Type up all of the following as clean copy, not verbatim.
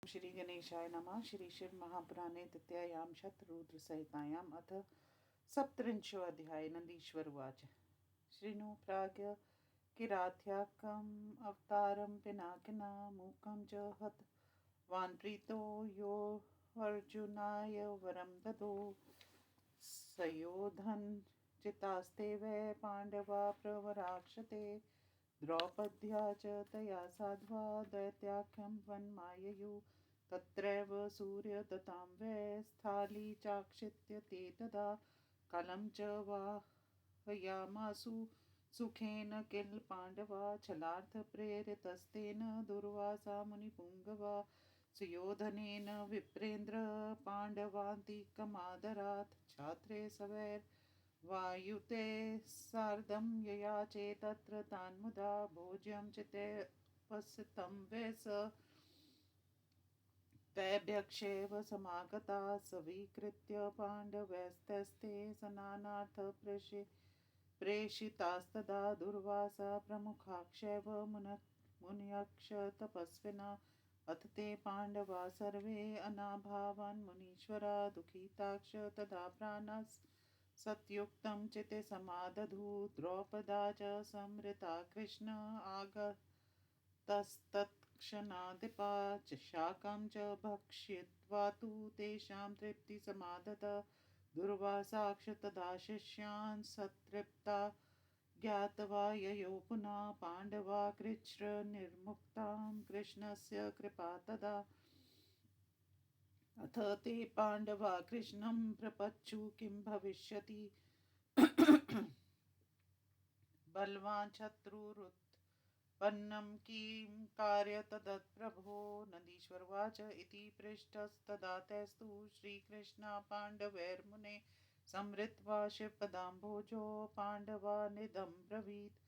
श्री गणेशाय नमः। श्री शिव महापुराणे तृतीयायां शतरुद्रसहितायाम् अथ सप्तत्रिंशोऽध्याय। नन्दीश्वर उवाच। शृणु प्राज्ञ किरात्याकम् अवतारं पिनाकिना मूकं च हतवान् प्रीतो यो अर्जुनाय वरं ददो सयोधन चितास्ते वै पाण्डवा प्रवराक्षते द्रौपद्या च तया साध्वा दैत्याख्यं वन्माययु तत्रैव सूर्यदत्तां वै स्थाली चाक्षित्य ते तदा कालं च वाहयामासु सुखेन किल पाण्डवा छलार्थप्रेरितस्तेन दुर्वासा मुनिपुङ्गवा सुयोधनेन विप्रेन्द्र पाण्डवान्तिकमादरात् छात्रे सवैर् वायुते सार्धं ययाचे तत्र तान्मुदा भोज्यं चितेऽपस्थितं वै स तैभ्यक्षेव समागता सवीकृत्य पाण्डवैस्तस्ते प्रेषितास्तदा दुर्वासा प्रमुखाक्षैव मुनयक्ष तपस्विना अथ ते पाण्डवा सर्वे अनाभावान् मुनीश्वरा दुःखिताक्ष तदा प्राणस् सत्युक्तं चिते समादधु द्रौपदा च संहृता कृष्ण आगतस्तत्क्षणाधिपा च शाकं च भक्षित्वा तु तेषां तृप्तिसमादत दुर्वासाक्ष तदा शिष्यान् सतृप्ता ज्ञात्वा ययो पुनः पाण्डवा कृच्छ्रनिर्मुक्तां कृष्णस्य कृपा तदा अथ ते पाण्डवा कृष्णं प्रपच्छु किं भविष्यति बलवान् शत्रुरुत्पन्नं किं कार्यतदप्रभो। नन्दीश्वरवाच इति पृष्टस्तदा तैस्तु श्रीकृष्णा पाण्डवैर्मुने संहृत्वा शिवपदाम्भोजो पाण्डवानिदं ब्रवीत्।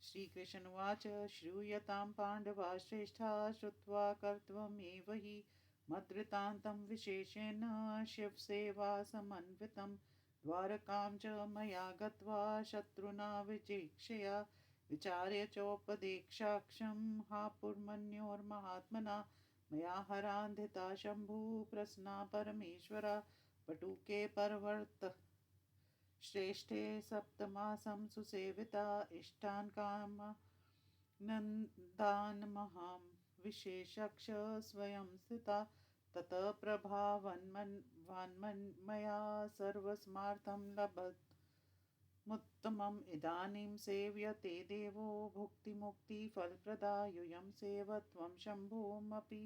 श्रीकृष्णवाच श्रूयतां पाण्डवा श्रेष्ठा श्रुत्वा कर्तव्यमेव हि मद्वृत्तान्तं विशेषेण शिवसेवा समन्वितं द्वारकां च मया गत्वा शत्रुना विचिक्षया विचार्य चोपदेक्षाक्षं हापुर्मन्योर्महात्मना मया हरान्धिता शम्भु प्रसन्ना परमेश्वरा पटुके पर्वत श्रेष्ठे सप्तमासं सुसेविता इष्टान् कामनन्दान् महां विशेषक्ष स्वयं स्थिता ततः प्रभावान्मया सर्वस्मार्थं लभतमुत्तमम् इदानीं सेव्यते देवो भुक्तिमुक्तिफलप्रदा यूयं सेवत्वं शम्भोमपि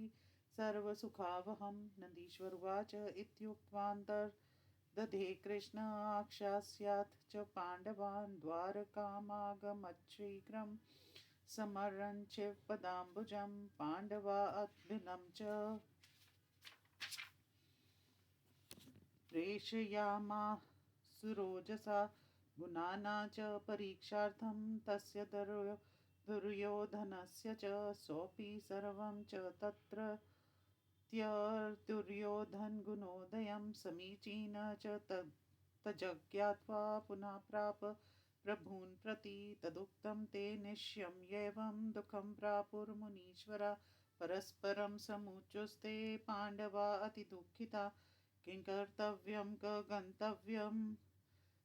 सर्वसुखावहं। नन्दीश्वर उवाच इत्युक्त्वान्तर्दधे कृष्ण आक्षास्यात् च पाण्डवान् द्वारकामागमच्छीघ्रं समरन् शिवपदाम्बुजं पाण्डवा अग्निं च प्रेषयामासुरोजसा गुणाना च परीक्षार्थं तस्य दुर्योधनस्य च सोऽपि सर्वं च तत्र दुर्योधनगुणोदयं समीचीन च तज्ज्ञात्वा पुनः प्राप प्रभून् प्रति तदुक्तं ते निश्यम्येवं दुःखं प्रापुर्मुनीश्वरा परस्परं समुच्चस्ते पाण्डवा अतिदुःखिता किं कर्तव्यं क गन्तव्यं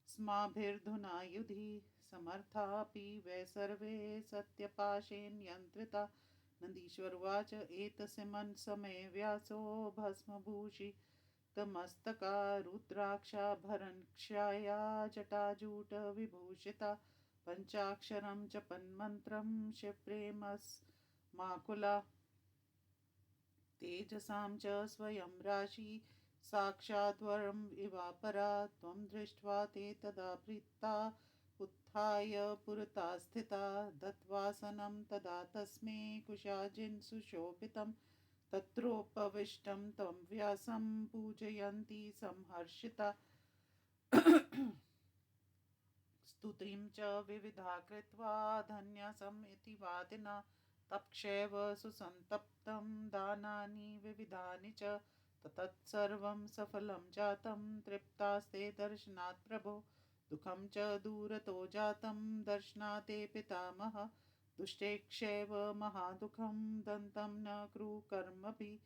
स्माभिरधुना युधि समर्थापि वै सर्वे सत्यपाशेन नियन्त्रिता। नन्दीश्वर उवाच एतस्मिन् समये व्यासो भस्मभूषितमस्तका रुद्राक्षाभरणक्षाया जटाजूटविभूषिता पञ्चाक्षरं जपन्मन्त्रं शिवप्रेमस्माकुला तेजसां च स्वयं राशि साक्षाद्वरम् इवापरा त्वं दृष्ट्वा ते तदा प्रीता उत्थाय पुरता स्थिता दत्त्वासनं तदा तस्मै कुशाजिन् सुशोभितं तत्रोपविष्टं तं व्यासं पूजयन्ती संहर्षिता स्तुतिं च विविधा कृत्वा धन्यसम् इति वादिना तत्क्षैव सुसन्तप्तं दानानि विविधानि च तत्सर्वं सफलं जातं तृप्तास्ते दर्शनात् प्रभो दुःखं च दूरतो जातं दर्शनाते पितामह दुष्टेक्षैव महादुःखं दन्तं न कुरुकर्मभिः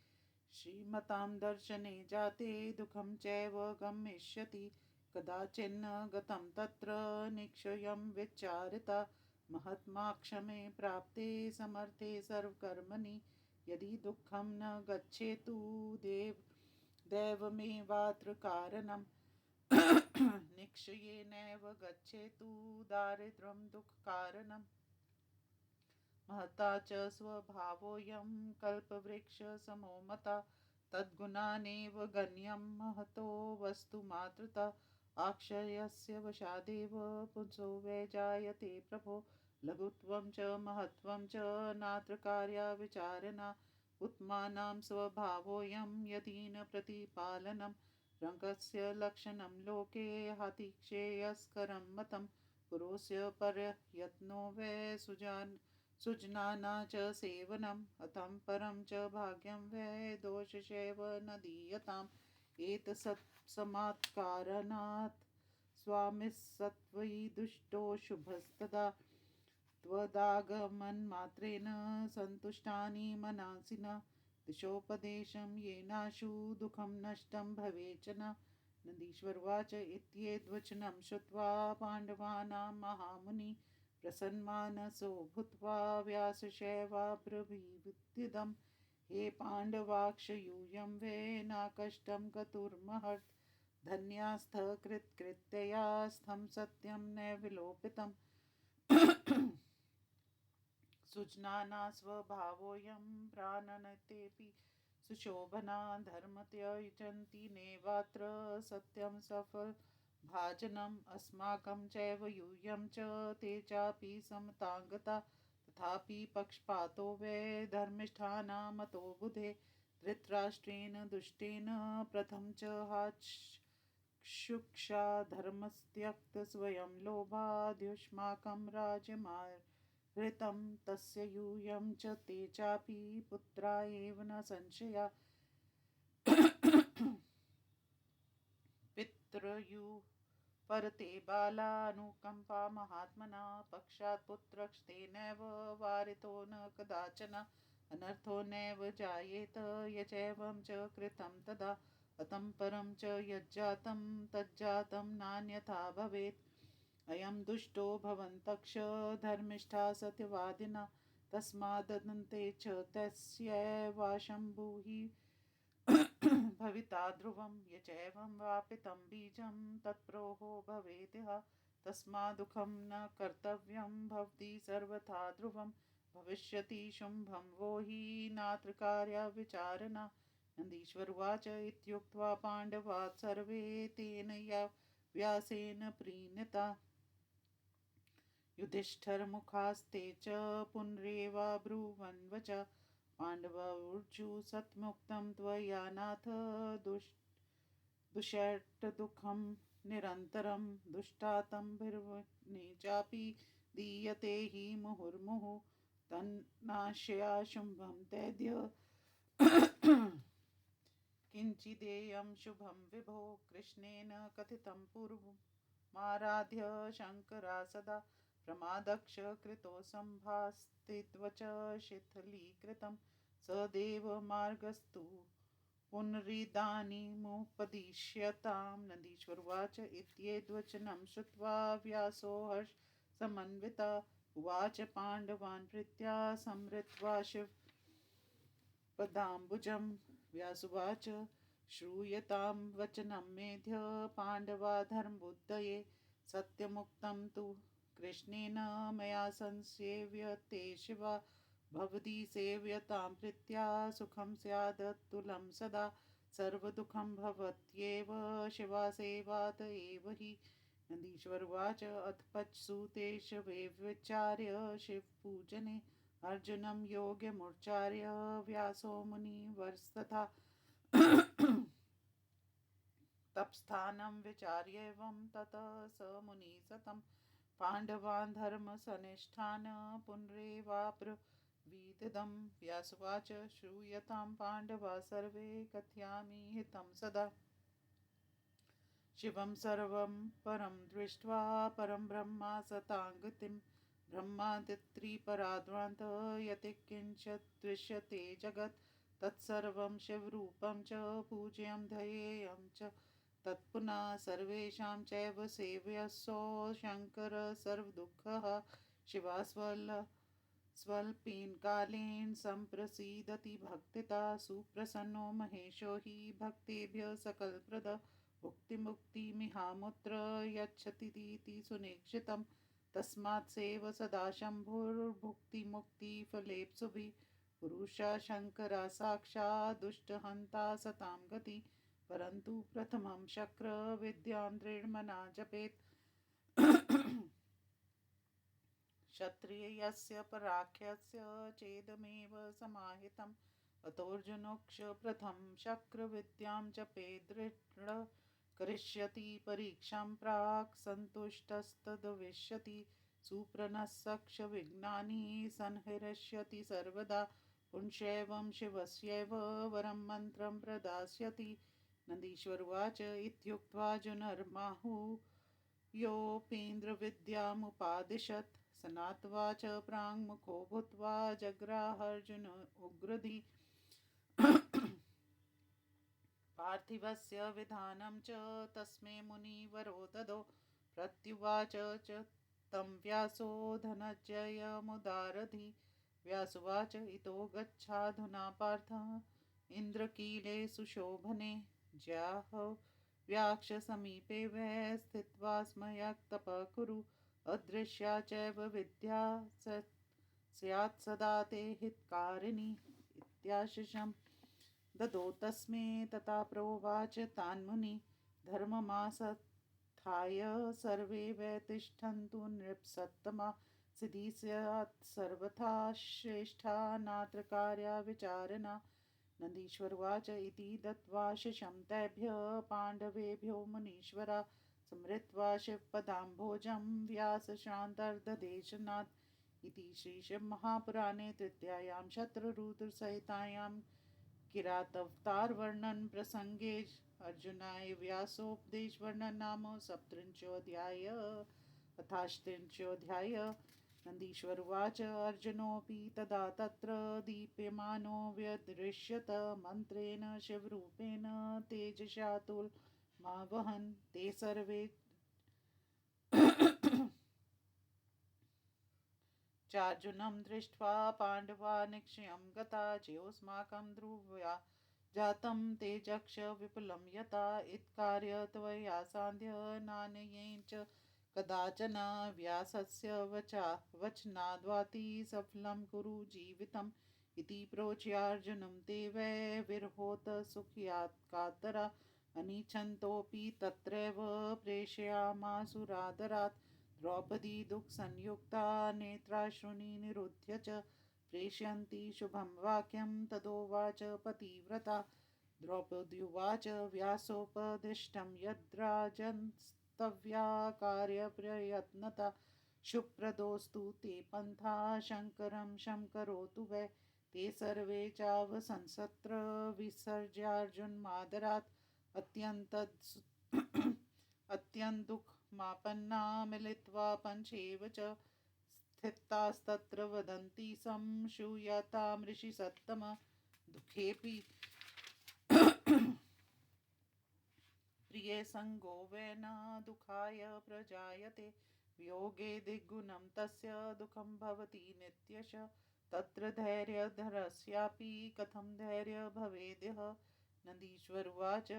श्रीमतां दर्शने जाते दुःखं चैव गमिष्यति कदाचिन्न गतं तत्र निक्षयं विचारिता महात्माक्षमे प्राप्ते समर्थे सर्वकर्मणि यदि दुःखं न गच्छेतु दैवमेवात्र कारणम् निक्षयेनैव गच्छेतु दारिद्र्यं दुःखकारणम् महता च स्वभावोऽयं कल्पवृक्षसमो मता तद्गुणानेव गण्यं महतो वस्तुमात्रता आक्षयस्य वशादेव पुंसो वैजायते प्रभो लघुत्वं च महत्त्वं च नात्र कार्या विचारणा उत्मानां स्वभावोऽयं यदि न प्रतिपालनं रङ्गस्य लक्षणं लोके हातिक्षेयस्करं मतं पुरोस्य परयत्नो वै सुजनाना च सेवनम् अतं परं च भाग्यं वै दोषशैव न दीयताम् एतत्समात्कारणात् स्वामिसत्त्वयि दुष्टो शुभस्तदा त्वदागमन्मात्रेण सन्तुष्टानि मनांसिनः दिशोपदेशं येनाशु दुःखं नष्टं भवेच्च न नन्दीश्वरवाच इत्येतद्वचनं श्रुत्वा पाण्डवानां महामुनिः प्रसन्नमानसो भूत्वा व्यासशैवाब्रवीद्युदं हे पाण्डवाक्षयूयं वै नाकष्टं गतुर्महत् धन्यास्थः कृतकृत्यया स्थं सत्यं न विलोपितम् सुजनाना स्वभावोऽयं प्राणनतेऽपि सुशोभना धर्मत्यजन्ति नैवात्र सत्यं सफलभाजनम् अस्माकं चैव यूयं च ते चापि समताङ्गता तथापि पक्षपातो वै धर्मिष्ठानां मतो बुधे धृतराष्ट्रेण दुष्टेन प्रथम च शुक्षा धर्मस्त्यक्त स्वयं लोभाद्युष्माकं राज्यमाहृतं तस्य यूयं च ते चापि पुत्रा एव न संशया पितृयु परते बालानुकम्पा महात्मना पक्षात् पुत्रस्तेनैव वारितो न कदाचन अनर्थो नैव जायेत यचैवं च कृतं तदा अतं परं च यज्जातं तज्जातं नान्यथा भवेत् अयं दुष्टो भवन्तक्ष धर्मिष्ठा सत्यवादिना तस्मादन्ते च तस्यैवाशम्भुः भविता ध्रुवं यचैवं वापितं बीजं तत्प्रोहो भवेदिह तस्मादुःखं न कर्तव्यं भवति सर्वथा ध्रुवं भविष्यति शुम्भं वो हि नात्र कार्या विचारणा नन्दीश्वरुवाच इत्युक्त्वा पाण्डवाः सर्वे तेन व्यासेन प्रीणिता युधिष्ठिरमुखास्ते च पुनरेवाब्रुवन् वचः पाण्डवौर्जु सत्मुक्तं त्वया नाथ दुष्टदुःखं निरन्तरं दुष्टातम्भिर्वने चापि दीयते हि मुहुर्मुहुः तन्नाशया शुम्भं तेद्य किञ्चिदेयं शुभं विभो कृष्णेन कथितं पूर्वमाराध्य शङ्करा सदा प्रमादक्ष कृतो सम्भास्तित्वच शिथिलीकृतं स देवमार्गस्तु पुनरिदानीमुपदिश्यतां नन्दीश्वरुवाच इत्येतद्वचनं श्रुत्वा व्यासो हर्षसमन्वितः उवाच पाण्डवान् प्रीत्या संहृत्वा शिवपदाम्बुजं व्यासुवाच श्रूयतां वचनं मेध्य पाण्डवा धर्मबुद्धये सत्यमुक्तं तु कृष्णेन मया संसेव्यते शिवा भवती सेव्यतां प्रीत्या सुखं स्यादतुलं सदा सर्वदुःखं भवत्येव शिवा सेवात एव हि नन्दीश्वरुवाच अथ पच्छ्रुते शवेविचार्य शिवपूजने अर्जुनं योग्यमुच्चार्य व्यासो मुनिवर्स्तथा तपस्थानं विचार्येवं ततः स मुनिः सतं पाण्डवान् धर्मसनिष्ठान् पुनरेवाब्रवीद्यं व्यासुवाच श्रूयतां पाण्डवा सर्वे कथयामि हितं सदा शिवं सर्वं परं दृष्ट्वा परं ब्रह्मा सताङ्गतिं ब्रह्मादित्रिपराद्वान्त यतिकिञ्चित् दृश्यते जगत् तत्सर्वं शिवरूपं च पूज्यं ध्येयं च तत्पुनः सर्वेषां चैव सेव्यसो शङ्करः सर्वदुःखः स्वल्पेन कालेन सम्प्रसीदति भक्तिता सुप्रसन्नो महेशो हि भक्तेभ्यः सकलप्रदः भुक्तिमुक्तिमिहामुत्र यच्छतीति सुनिश्चितं तस्मात् सेव सदा शम्भुर्भुक्तिमुक्तिफलेप्सुभिः पुरुषा शङ्करा साक्षात् दुष्टहन्ता सतां गति परन्तु प्रथमं शक्र विद्यां दृढमना जपेत् क्षत्रियस्य पराख्यस्य चेदमेव समाहितम् अतोऽर्जुनोक्ष प्रथम शक्रविद्यां जपेत् दृढ करिष्यति परीक्षां प्राक् सन्तुष्टस्तद्भविष्यति सुप्रनस्सक्ष विज्ञानी संहृष्यति सर्वदा पुंसैवं शिवस्यैव वरं मन्त्रं प्रदास्यति नन्दीश्वर उवाच इत्युक्त्वार्जुनर्माहुः योऽपीन्द्रविद्यामुपादिशत् सनात्वा च प्राङ्मुखो भूत्वा जग्राहार्जुन उग्रधी पार्थिवस्य विधानं च तस्मै मुनिवरो ददौ प्रत्युवाच च तं व्यासो धनञ्जयमुदारधि व्यासुवाच इतो गच्छाधुना पार्थ इन्द्रकीले सुशोभने ज्याह्व्याक्षसमीपे वै स्थित्वा स्मयक्तपः कुरु अदृश्या चैव विद्या स्यात् सदा ते हितकारिणी इत्याशिषम् ददौ तस्मै तथा प्रोवाच तान्मुनि धर्ममास्थाय सर्वे वै तिष्ठन्तु नृपसत्तमा सिद्धि स्यात् सर्वथा श्रेष्ठा नात्र कार्या विचारणा नन्दीश्वर उवाच इति दत्त्वाशिषं तेभ्यः पाण्डवेभ्यो मुनीश्वरा स्मृत्वा शिवपदाम्भोजं व्यासशान्तर्ददेशनात् इति श्रीशिवमहापुराणे तृतीयायां शत्रुरुद्रसहितायां किरातावतारवर्णन प्रसंगे अर्जुनाय व्यासोपदेशवर्णन नाम सप्तत्रिंशोऽध्यायः अथाष्टत्रिंशोऽध्यायः नन्दीश्वर उवाच अर्जुनोऽपि तदा तत्र दीप्यमानो व्यदृश्यत मन्त्रेण शिवरूपेण तेजसातुलमावहन् ते सर्वे चार्जुनं दृष्ट्वा पाण्डवा निक्षयं गता ज्योत्स्माकं ध्रुवया जातं तेजक्ष विपुलं यथा इत्कार्य त्वया सान्ध्य नान्येन च कदाचन व्यासस्य वचनाद्वाति सफलं कुरु जीवितम् इति प्रोच्यार्जुनं ते वै विरहोत सुखयात् कातरा अनिच्छन्तोऽपि तत्रैव प्रेषयामासुरादरात् द्रौपदी दुःखसंयुक्ता नेत्राश्रूणि निरुध्य च प्रेषयन्ती शुभं वाक्यं तदोवाच पतिव्रता द्रौपद्युवाच व्यासोपदिष्टं यद्राजन्स्तव्या कार्यप्रयत्नता शुभप्रदोस्तु ते पन्था शङ्करं शङ्करोतु वै ते सर्वे चावसंसत्र विसर्ज्यार्जुनमादरात् अत्यन्तदुःखमापन्ना मिलित्वा पञ्चेव च स्थितास्तत्र वदन्ति संशूयतां सत्तम दुःखेऽपि प्रिये सङ्गो वै न दुःखाय प्रजायते वियोगे दिग्गुणं तस्य दुःखं भवति नित्यश तत्र धैर्यधरस्यापि कथं धैर्य भवेद्यः नन्दीश्वर उवाच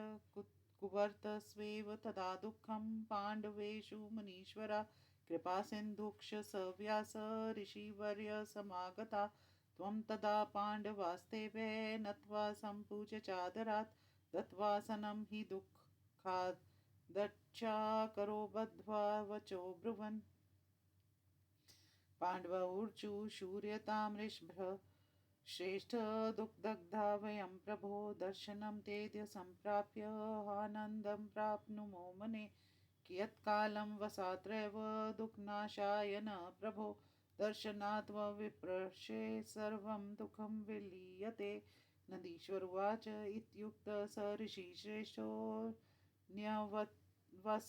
कुवर्तस्वेव तदा दुःखं पाण्डवेषु मुनीश्वरा कृपासिन्धुक्ष स व्यास ऋषिवर्य समागता त्वं तदा पाण्डवास्ते वै नत्वा सम्पूज्य चादरात् दत्त्वासनं हि दुःखादच्चाकरो बद्ध्वा वचो ब्रुवन् पाण्डवौर्चु शूर्यतां ऋषभ्र श्रेष्ठ दुःखदग्धा वयं प्रभो दर्शनं तेद्य सम्प्राप्य आनन्दं प्राप्नुमो मुने कियत्कालं वसात्रैव दुःखनाशाय न प्रभो दर्शनात् विप्रशे सर्वं दुःखं विलीयते नन्दीश्वर उवाच इत्युक्तः स ऋषिश्रेष्ठो न्यवस्तत्सुखाय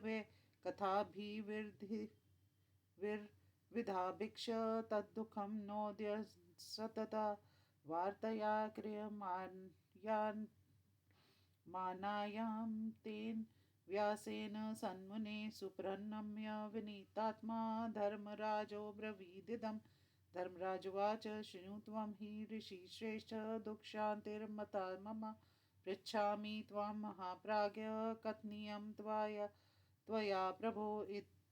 वै कथाभिविर्विधाभिक्ष तद्दुःखं नोद्य सतता वार्तया क्रियमाणायां तेन व्यासेन सन्मुने सुप्रणम्य विनीतात्मा धर्मराजो ब्रवीदिदम्। धर्मराजोवाच शृणु त्वं हि ऋषिश्रेष्ठ दुःखान्तिर्मता मम। पृच्छामि त्वां महाप्राज्ञ कथनीयं त्वया प्रभो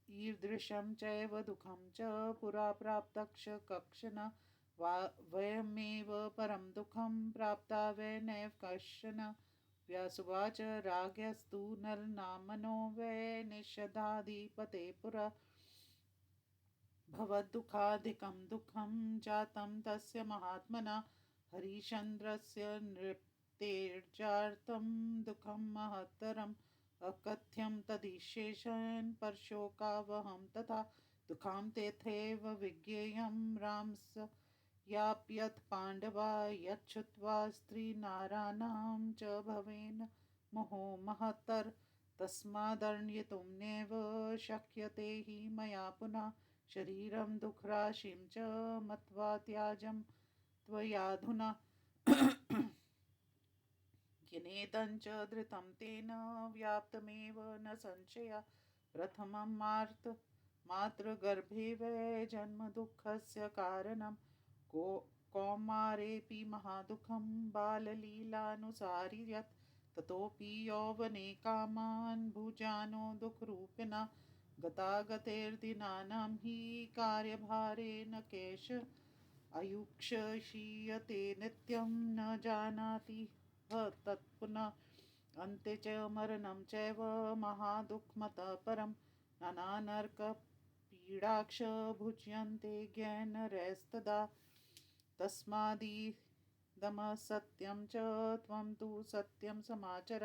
ईदृशं चैव दुःखं च पुरा प्राप्तक्ष कक्षन वयमेव परं दुःखं प्राप्ता वै नैव कश्चन। व्यासुवाच राज्ञस्तु नरनामनो वै निषधाधिपते पुरा भवद्दुःखाधिकं दुःखं जातं तस्य महात्मना। हरिश्चन्द्रस्य नृप्तेर्जातं दुःखं महत्तरम् अकथ्यं तदिशेषेण परशोकावहं तथा दुःखं तेथैव विज्ञेयं रामस्य याप्यथ पाण्डवा यच्छ्रुत्वा स्त्रीनाराणां च भवेन मोहो महत्तर। तस्मादर्ण्यतुं नैव शक्यते हि मया पुनः शरीरं दुःखराशिं च मत्वा त्याजं त्वयाधुना। किनेदं च धृतं तेन व्याप्तमेव न संशयः। प्रथमं मातृगर्भे वै जन्म दुःखस्य कारणं कौमारेऽपि महादुःखं बाललीलानुसारि यत् ततोऽपि यौवने कामान् भुजानो दुःखरूपिणा गतागतेर्दिनानां हि कार्यभारेण केश अयुक्षीयते नित्यं न जानाति तत्पुनः अन्ते च मरणं चैव महादुःखमतः परं नानानरकपीडाक्ष भुज्यन्ते ज्ञानरैस्तदा। तस्मादिदमसत्यं च त्वं तु सत्यं समाचर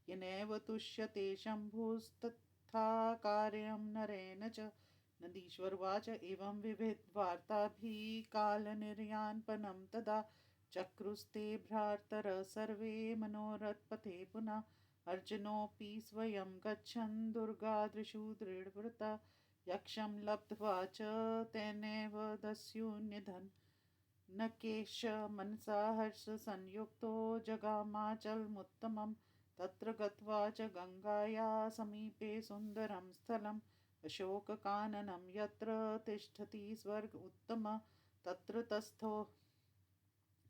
येनैव तुष्यते शम्भुस्तथा कार्यं नरेण च। नन्दीश्वरवाच एवं विविधवार्ताभिः कालनिर्यापनं तदा चक्रुस्ते भ्रातरः सर्वे मनोरथपथे पुनः। अर्जुनोऽपि स्वयं गच्छन् दुर्गादृशु दृढव्रतः यक्षं लब्ध्वा च तेनैव दस्युन्निधन् नकेश मनसा हर्षसंयुक्तो जगामाचलमुत्तमम्। तत्र गत्वा च गङ्गायाः समीपे सुन्दरं स्थलम् अशोककाननं यत्र तिष्ठति स्वर्ग उत्तमः तत्र तस्थो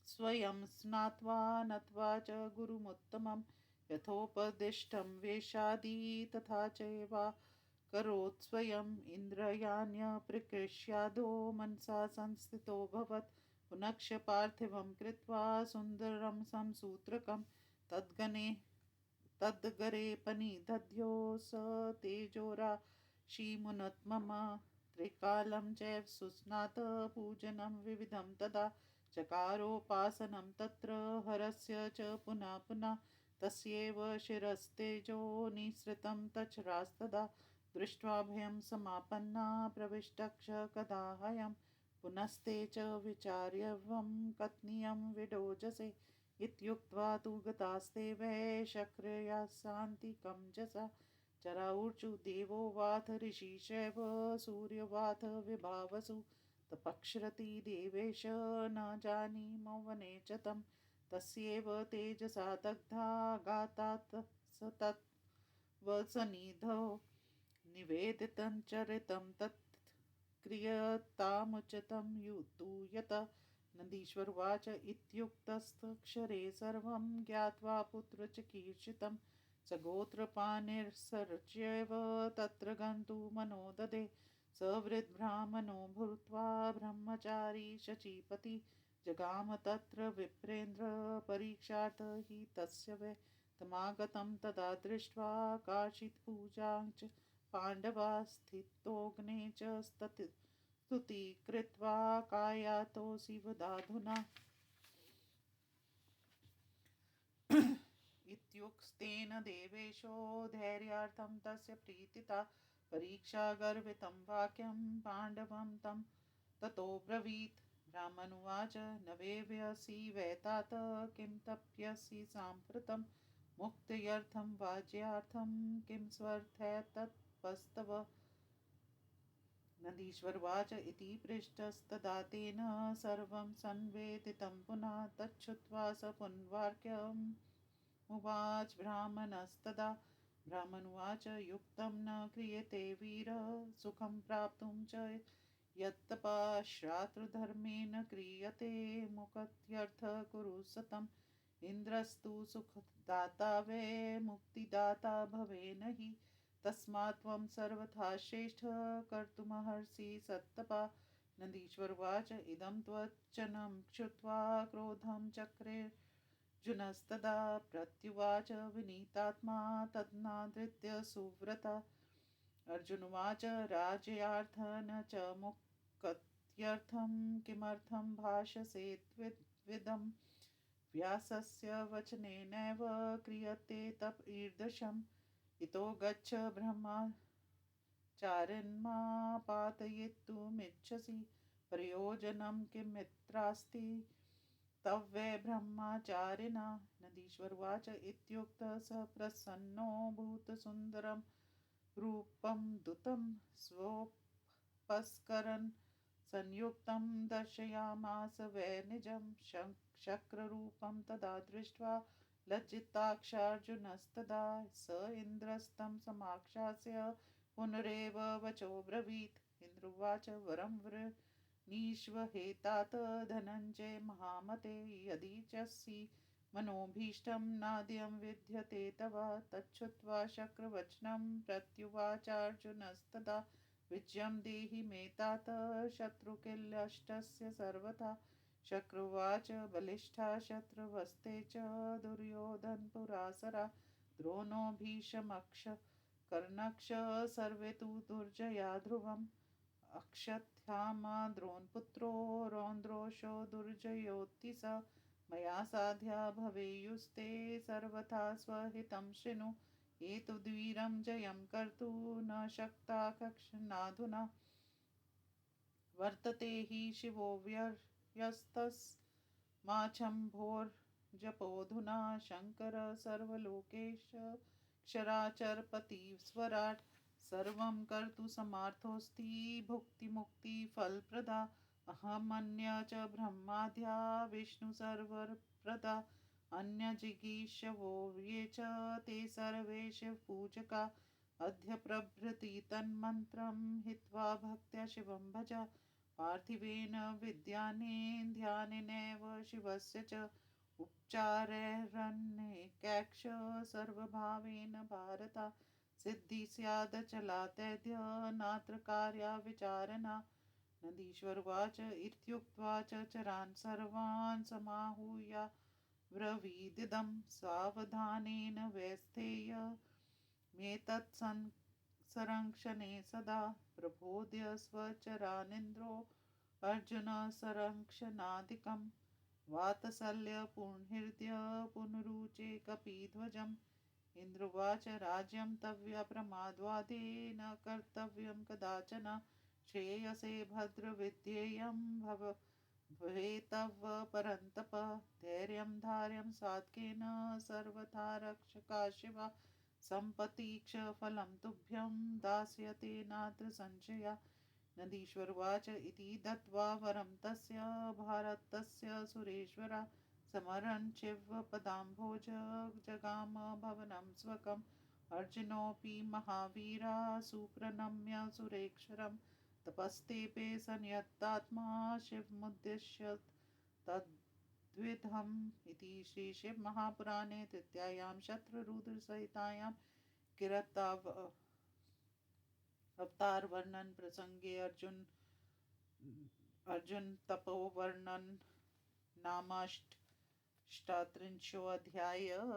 स्वयं स्नात्वा नत्वा च गुरुमुत्तमं यथोपदिष्टं वेशादि तथा चैवा करोत्स्वयम्। इन्द्रियाण्यप्रकृष्यादो मनसा संस्थितोऽभवत् पुनक्ष पार्थिवं कृत्वा सुन्दरं संसूत्रकं तद्गरे पनिदध्यो स तेजोराशिमुन्नतमः। त्रिकालं चैव सुस्नात पूजनं विविधं तदा चकारोपासनं तत्र हरस्य च पुनः पुनः तस्यैव शिरस्तेजो निःसृतं तच्छरास्तदा। दृष्ट्वा भयं समापन्ना प्रविष्टक्ष कदाहयम् पुनस्ते च विचार्यवं कथनीयं विडोजसे इत्युक्त्वा तु गतास्ते वै शक्रयासान्तिकं जसा। चराऊर्चु देवो वाथ ऋषिशैव सूर्यवाथ विभावसु तपक्षरति देवेश न जानीमो वने च तं तस्यैव तेजसा दग्धा गातात् स तत्त्वसन्निधौ निवेदितं चरितं तत् क्रियतामुचितं तु यतः। नन्दीश्वरवाच इत्युक्तस्तक्षरे सर्वं ज्ञात्वा पुत्रचिकीर्षितं स गोत्रपाणिर्सर्च्यैव तत्र गन्तुमनो ददे। स वृद्धब्राह्मणो भूत्वा ब्रह्मचारी शचीपति जगाम तत्र विप्रेन्द्र परीक्षार्थ हि तस्य वै तमागतं तदा दृष्ट्वा कार्षितभुजां च पाण्डवा स्थितोऽग्ने च स्तुति कृत्वा कायातोऽसि वदाधुना। इत्युक्तेन देवेशो धैर्यार्थं तस्य प्रीतिता परीक्षा गर्वितं वाक्यं पाण्डवं तं ततो ब्रवीत्। ब्राह्मणुवाच न वेव्यसि वैतात किं तप्यसि साम्प्रतं मुक्त्यर्थं वाज्यार्थं किं स्वर्थैतत्पस्तव। नदीश्वरवाच इति पृष्टस्तदा तेन सर्वं संवेदितं पुनः तच्छ्रुत्वा स पुनर्वाक्यमुवाच ब्राह्मणस्तदा ब्राह्मणुवाच युक्तं न क्रियते वीर सुखं प्राप्तुं च यत्तपश्चातुर्धर्मेण क्रियते मुक्त्यर्थ कुरु सतम् इन्द्रस्तु सुखदाता वै मुक्तिदाता भवेन हि तस्मात् त्वं सर्वथा श्रेष्ठ कर्तुमर्हसि सत्तपा नन्दीश्वरवाच इदं त्वच्चनं श्रुत्वा क्रोधं चक्रेऽर्जुनस्तदा प्रत्युवाच विनीतात्मा तन्नादृत्य सुव्रता अर्जुनवाच राज्यार्थ न च मुक्त्यर्थं किमर्थं भाषसे त्विदम् व्यासस्य वचनेनैव क्रियते तप ईदृशम् इतो गच्छ ब्रह्मचारिन्मापातयितुमिच्छसि प्रयोजनं किमित्रास्ति तव वै ब्रह्मचारिणा नदीश्वरवाच इत्युक्तः स प्रसन्नो भूतसुन्दरं रूपं दुतं स्वोपस्करन् संयुक्तं दर्शयामास वै निजं शक्ररूपं तदा दृष्ट्वा लज्जिताक्षार्जुनस्तदा स इन्द्रस्तं समाक्षास्य पुनरेव वचो ब्रवीत् इन्द्रुवाच वरं वृणीष्वहेतात धनञ्जय महामते यदि चसि मनोभीष्टं नाद्यं विद्यते तव तच्छ्रुत्वा शक्रवचनं प्रत्युवाचार्जुनस्तदा विजयं देहि मे तात शत्रुकिल्यष्टस्य सर्वथा शक्रुवाच बलिष्ठा शत्रुवस्ते च दुर्योधनपुरासरा द्रोणो भीष्मक्ष कर्णक्ष सर्वे तु दुर्जया ध्रुवम् अक्षत्थामा द्रोणपुत्रो रौद्रोषो दुर्जयोऽति स मया साध्या भवेयुस्ते सर्वथा स्वहितं शृणु एतद्वीरं जयं कर्तुं न शक्ता कश्चिन्नाधुना वर्तते हि शिवो व्यस्तस्माच्छम्भोर्जपोऽधुना शङ्कर सर्वलोकेश क्षराचरपतिस्वराट् सर्वं कर्तुसमर्थोऽस्ति भुक्तिमुक्तिफलप्रदा अहमन्य च ब्रह्माद्या विष्णुसर्वप्रदा अन्यजिगीषवो ये च ते सर्वे शिवपूजका अद्य प्रभृति तन्मन्त्रं हित्वा भक्त्या शिवं भज पार्थिवेन विद्यानेन ध्यानेनैव शिवस्य च उपचारैरनेकैक्ष सर्वभावेन भारत सिद्धि स्यादचला तैद्य नात्र कार्या विचारणा नन्दीश्वरवाच इत्युक्त्वा च चरान् सर्वान् समाहूय ब्रवीदिदं सावधानेन वैस्थेय मेतत्संरक्षणे सदा प्रबोध्य स्वचरानिन्द्रो अर्जुन संरक्षणादिकं वात्सल्यपूर्णहृदय पुनरुचे कपिध्वजम् इन्द्रुवाच राज्यं तव्यप्रमाद्वादेन कर्तव्यं कदाचन श्रेयसे भद्रविद्येयं भवेत्तव परन्तप धैर्यं धार्यं सात्केन सर्वथा रक्षका शिवा सम्पतीक्ष फलं तुभ्यं दास्यते नात्र संशया नन्दीश्वरवाच इति दत्त्वा वरं तस्य भारतस्य सुरेश्वरा समरन् शिवपदाम्भोज जगाम भवनं स्वकम् अर्जुनोऽपि महावीरा सुप्रणम्य सुरेश्वरं तपस्तेपे संयत्तात्मा शिवमुद्दिश्य तद्विधम् इति श्रीशिवमहापुराणे तृतीयायां शत्रुरुद्रसहितायां किरातावतार वर्णन प्रसंगे अर्जुन तपोवर्णन नामाष्टात्रिंशोऽध्यायः।